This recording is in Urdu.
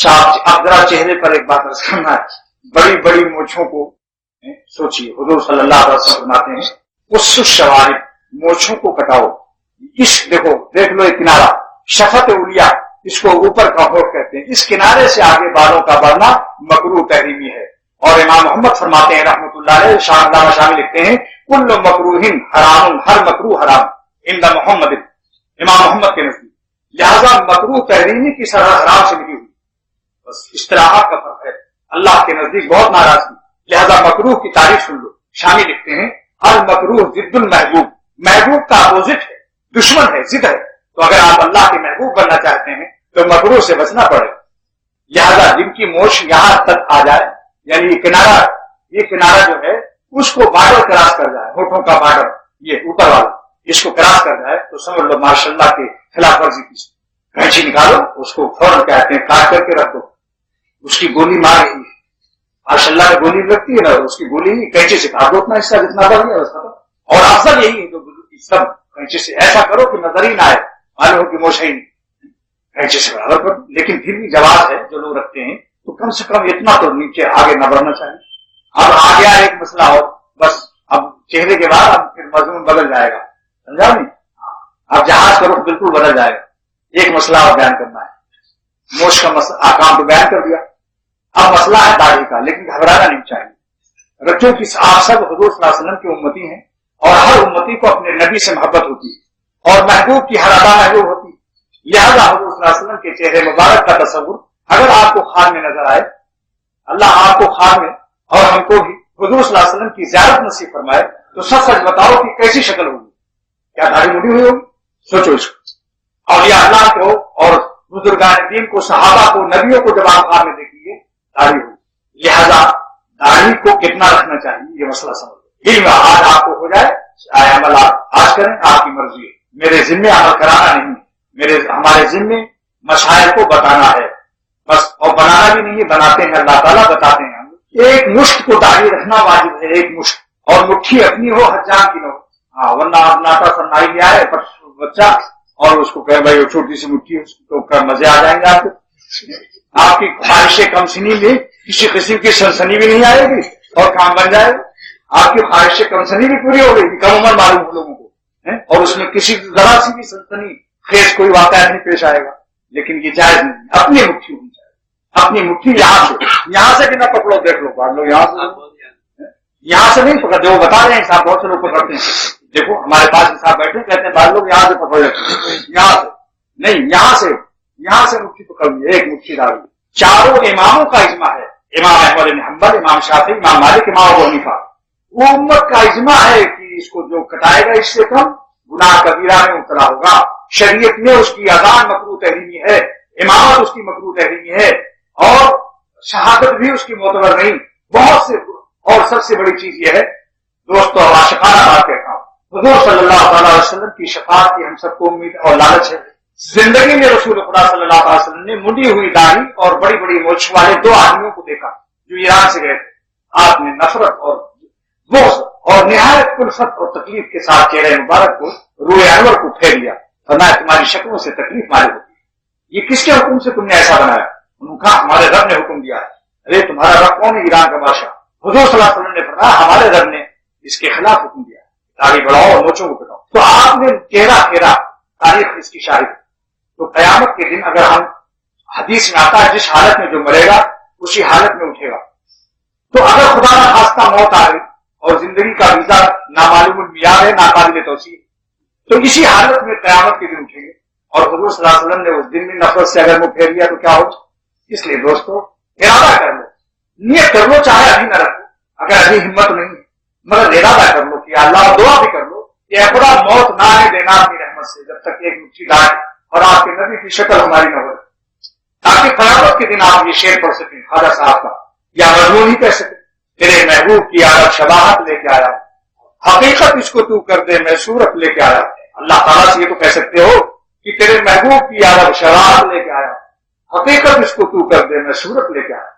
اب ذرا چہرے پر ایک بات عرض کرنا ہے, بڑی بڑی مونچھوں کو سوچیے, حضور صلی اللہ علیہ وسلم فرماتے ہیں اس الشوارب, مونچھوں کو کٹاؤ. اس دیکھ لو ایک کنارہ, شفت اولیاء, اس کو اوپر کا ہوٹ کہتے ہیں, اس کنارے سے آگے بالوں کا بڑھنا مکروہ تحریمی ہے. اور امام محمد فرماتے ہیں رحمۃ اللہ علیہ, شامل لکھتے ہیں کل مکروہ حرام, ہر مکروہ حرام عند محمد, امام محمد کے نزدیک. لہذا مکروہ تحریمی کی سزا حرام سے ملی ہوئی, بس اصطلاحات کا فرق ہے, اللہ کے نزدیک بہت ناراضگی. لہذا مکروہ کی تعریف سن لو. شامی لکھتے ہیں ہر مکروہ ضد المحبوب, محبوب کا اپوزٹ ہے, دشمن ہے, ضد ہے. تو اگر آپ اللہ کے محبوب بننا چاہتے ہیں تو مکروہ سے بچنا پڑے. لہذا جن کی موچھ یہاں تک آ جائے, یعنی یہ کنارہ جو ہے اس کو بارڈر کراس کر جائے, ہونٹوں کا بارڈر یہ اوپر والا, اس کو کراس کر جائے تو سمجھ لو ماشاء اللہ کے خلاف ورزی کی. کینچی نکالو, اس کو فوراً کہتے ہیں کاٹ کر کے رکھ دو, اس کی گولی مار رہی ہے, ماشاء اللہ کی گولی لگتی ہے نا, اس کی گولی کینچی سے کاٹ دو اتنا حصہ جتنا بڑھ گیا اس کا. اور افضل یہی ہے جو سب کینچی سے ایسا کرو کہ نظر ہی نہ آئے, معلوم ہو کہ موچھ ہی نہیں, کینچی سے برابر کرو. لیکن پھر بھی جواز ہے جو لوگ رکھتے ہیں تو کم سے کم اتنا تو نیچے آگے نہ بڑھنا چاہیے. اب آ گیا ایک مسئلہ اور, بس اب چہرے کے بعد اب پھر مضمون بدل جائے گا, سمجھا نہیں, اب جہاز کا رخ بالکل بدل جائے گا. ایک مسئلہ اور بیان کرنا ہے, موچھ کا مسئلہ کام تو بیان کر دیا, اب مسئلہ ہے داڑھی کا. لیکن گھبرانا نہیں چاہیے, رکھو کہ آپ سب حضور صلی اللہ علیہ وسلم کی امتی ہیں, اور ہر امتی کو اپنے نبی سے محبت ہوتی ہے, اور محبوب کی ہر ادا محبوب ہوتی ہے. لہذا حضور صلی اللہ علیہ وسلم کے چہرے مبارک کا تصور اگر آپ کو خواب میں نظر آئے, اللہ آپ کو خواب میں اور ہم کو بھی حضور صلی اللہ علیہ وسلم کی زیارت نصیب فرمائے, تو سچ سچ بتاؤ کہ کیسی شکل ہوگی, کیا داڑھی مڑی ہوئی ہوگی؟ سوچو اس کو. اولیاء اللہ کو اور بزرگان دین کو, صحابہ کو, نبیوں کو جب آپ خواب میں دیکھیں گے داڑھی ہوگی. لہذا داڑھی کو کتنا رکھنا چاہیے یہ مسئلہ سمجھ لو. علم آج آپ کو ہو جائے, عمل آپ آج کریں, آپ کی مرضی ہے, میرے ذمے عمل کرانا نہیں, ہمارے ذمے مشاہد کو بتانا ہے بس, اور بنانا بھی نہیں ہے, بناتے ہیں اللہ تعالیٰ, بتاتے ہیں. ایک مشت کو داڑھی رکھنا واجب ہے, ایک مشت, اور مٹھی اپنی ہو, حجام کی نہ ہو. ہاں, ورنہ آپ ناٹا سنائی لے آئے بچہ اور اس کو کہ بھائی وہ چھوٹی سی مٹھی, اس کو مزے آ جائیں گے آپ کو. آپ کی خواہشیں کم سنی میں کسی قسم کی سنسنی بھی نہیں آئے گی اور کام بن جائے گا. آپ کی خواہشیں کم سنی بھی پوری ہو گئی, کم عمر معلوم ہو لوگوں کو, اور اس میں کسی ذرا سی بھی سنسنی خیز کوئی واقعہ نہیں پیش آئے گا. لیکن یہ جائز نہیں, اپنی مٹھی ہونی چاہیے, اپنی مٹھی یہاں سے بھی نہ پکڑو, دیکھ لو پکڑ لو, یہاں سے نہیں پکڑتے, وہ بتا رہے ہیں صاحب, بہت سے لوگ پکڑتے ہیں. دیکھو ہمارے پاس صاحب بیٹھے کہتے ہیں بعض لوگ یہاں سے پکڑ لیتے, یہاں سے نہیں, یہاں سے مٹھی پکڑ لی, ایک مٹھی ڈال دی. چاروں اماموں کا اجماع ہے, امام احمد بن حنبل, امام شافعی, امام مالک, امام ابو حنیفہ, وہ امت کا اجماع ہے کہ اس کو جو کٹائے گا اس سے کم گناہ کبیرہ میں مبتلا ہوگا. شریعت میں اس کی اذان مکروہ تحریمی ہے, امامت اس کی مکروہ تحریمی ہے, اور شہادت بھی اس کی معتبر نہیں. بہت سے, اور سب سے بڑی چیز یہ ہے دوستو, عاشقانہ بات کہتا ہوں, حضور صلی اللہ علیہ وسلم کی شفاعت کی ہم سب کو امید اور لالچ ہے. زندگی میں رسول خدا صلی اللہ علیہ وسلم نے منڈی ہوئی داڑھی اور بڑی بڑی مونچھ والے دو آدمیوں کو دیکھا جو ایران سے گئے تھے. آپ نے نفرت اور بغض اور نہایت کلفت اور تکلیف کے ساتھ چہرے مبارک کو, روئے انور کو پھیر لیا, فرمایا تمہاری شکلوں سے تکلیف ماری ہوتی ہے, یہ کس کے حکم سے تم نے ایسا بنایا؟ انہوں نے کہا ہمارے رب نے حکم دیا ہے. ارے تمہارا رب کون ہے؟ ایران کا بادشاہ. حضور صلی اللہ علیہ وسلم نے فرمایا ہمارے رب نے اس کے خلاف حکم دیا, داڑھی بڑھاؤ اور مونچھوں کو کٹاؤ. تو آپ نے چہرہ پھیرا, تاریخ اس کی شاہد. تو قیامت کے دن اگر ہم, حدیث میں آتا ہے جس حالت میں جو مرے گا اسی حالت میں اٹھے گا. تو اگر خدا نہ خواستہ موت آ گئی اور زندگی کا ویزا نامعلوم المیعاد ہے, ناقابل توسیع, تو اسی حالت میں قیامت کے دن اٹھیں گے. اور حضور صلی اللہ علیہ وسلم نے اس دن میں نفرت سے اگر منہ پھیر لیا تو کیا ہوگا؟ اس لیے دوستو ارادہ کر لو, نیت کر لو, چاہے ابھی نہ رکھو, اگر ابھی ہمت نہیں ہے مگر ارادہ کر لو کہ اللہ, دعا بھی کر لو کہ اے خدا موت نہ آنے دینا اپنی رحمت سے جب تک ایک مٹھی داڑھی اور آپ کے نبی کی شکل ہماری نہ ہو, تاکہ قیامت کے دن آپ یہ شعر پڑھ سکیں خواجہ صاحب کا, یا مضمون ہی کہہ سکیں, تیرے محبوب کی عادت شباہت لے کے آیا, حقیقت اس کو تو کر دے میں صورت لے کے آیا. اللہ تعالیٰ سے یہ تو کہہ سکتے ہو کہ تیرے محبوب کی عادت شباہت لے کے آیا, حقیقت اس کو تو کر دے میں صورت لے کے آیا.